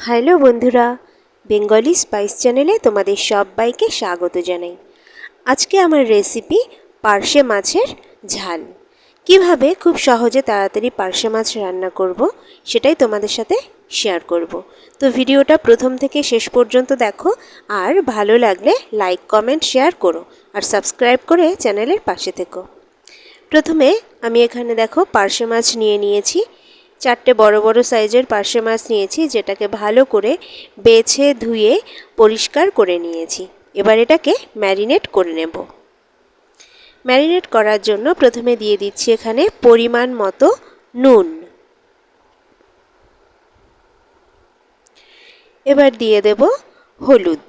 Hello বন্ধুরা, Bengali spice চ্যানেলে তোমাদের সবাইকে স্বাগত জানাই। আজকে আমার রেসিপি পার্শে মাছের ঝাল। কিভাবে খুব সহজে তাড়াতাড়ি পার্শে মাছ রান্না করব সেটাই তোমাদের সাথে শেয়ার করব। তো ভিডিওটা প্রথম থেকে শেষ পর্যন্ত দেখো, আর ভালো লাগলে লাইক কমেন্ট শেয়ার করো, আর সাবস্ক্রাইব করে চ্যানেলের পাশে থেকো। প্রথমে আমি এখানে দেখো পার্শে মাছ নিয়েছি। 4টে বড় বড় সাইজের পার্শে মাছ নিয়েছি, যেটাকে ভালো করে বেছে ধুয়ে পরিষ্কার করে নিয়েছি। এবার এটাকে ম্যারিনেট করে নেব। ম্যারিনেট করার জন্য প্রথমে দিয়ে দিচ্ছি এখানে পরিমাণ মতো নুন। এবার দিয়ে দেব হলুদ।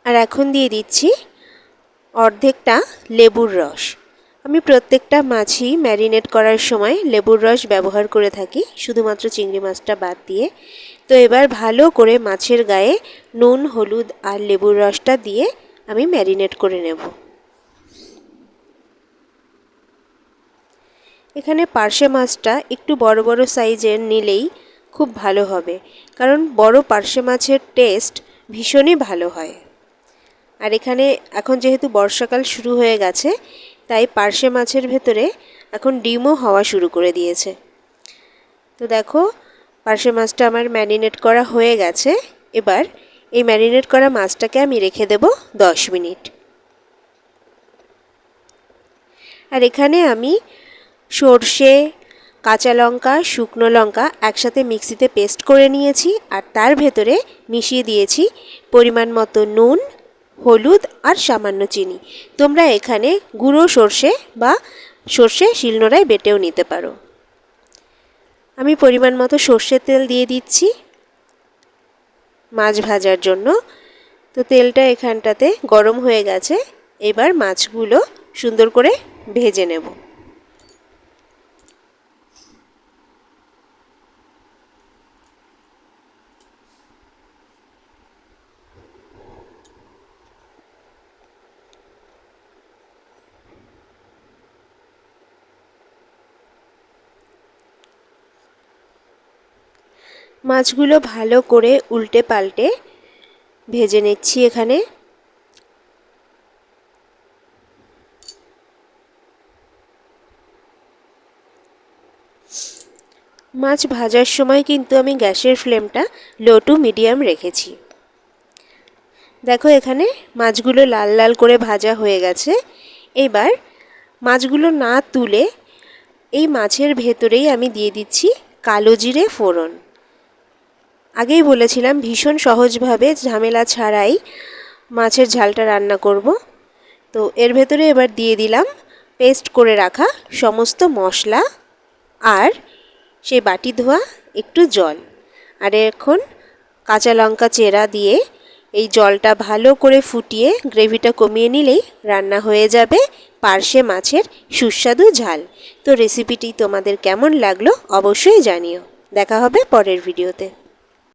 আর এখন দিয়ে দিচ্ছি অর্ধেকটা লেবুর রস। আমি প্রত্যেকটা মাছই ম্যারিনেট করার সময় লেবুর রস ব্যবহার করে থাকি, শুধুমাত্র চিংড়ি মাছটা বাদ দিয়ে। তো এবার ভালো করে মাছের গায়ে নুন, হলুদ আর লেবুর রসটা দিয়ে আমি ম্যারিনেট করে নেব। এখানে পার্শে মাছটা একটু বড় বড় সাইজের নিলেই খুব ভালো হবে, কারণ বড় পার্শে মাছের টেস্ট ভীষণই ভালো হয়। আর এখানে এখন যেহেতু বর্ষাকাল শুরু হয়ে গেছে, তাই পার্শে মাছের ভেতরে এখন ডিমও হওয়া শুরু করে দিয়েছে। তো দেখো, পার্শে মাছটা আমার ম্যারিনেট করা হয়ে গেছে। এবার এই ম্যারিনেট করা মাছটাকে আমি রেখে দেব 10 মিনিট। আর এখানে আমি সর্ষে, কাঁচা লঙ্কা, শুকনো লঙ্কা একসাথে মিক্সিতে পেস্ট করে নিয়েছি, আর তার ভেতরে মিশিয়ে দিয়েছি পরিমাণ মতো নুন, হলুদ আর সামান্য চিনি। তোমরা এখানে গুঁড়ো সর্ষে বা সর্ষে শিলনোড়ায় বেটেও নিতে পারো। আমি পরিমাণ মতো সর্ষের তেল দিয়ে দিচ্ছি মাছ ভাজার জন্য। তো তেলটা এখানটাতে গরম হয়ে গেছে। এবার মাছগুলো সুন্দর করে ভেজে নেব। মাছগুলো ভালো করে উল্টে পাল্টে ভেজে নিচ্ছি এখানে। মাছ ভাজার সময় কিন্তু আমি গ্যাসের ফ্লেমটা লো টু মিডিয়াম রেখেছি। দেখো, এখানে মাছগুলো লাল লাল করে ভাজা হয়ে গেছে। এবার মাছগুলো না তুলে এই মাছের ভেতরেই আমি দিয়ে দিচ্ছি কালো জিরে ফোড়ন। আগেই বলেছিলাম ভীষণ সহজভাবে ঝামেলা ছাড়াই মাছের ঝালটা রান্না করব। তো এর ভেতরে এবার দিয়ে দিলাম পেস্ট করে রাখা সমস্ত মশলা আর সেই বাটি ধোয়া একটু জল। আর এখন কাঁচা লঙ্কা চেরা দিয়ে এই জলটা ভালো করে ফুটিয়ে গ্রেভিটা কমিয়ে নিলেই রান্না হয়ে যাবে পার্শে মাছের সুস্বাদু ঝাল। তো রেসিপিটি তোমাদের কেমন লাগলো অবশ্যই জানিও। দেখা হবে পরের ভিডিওতে।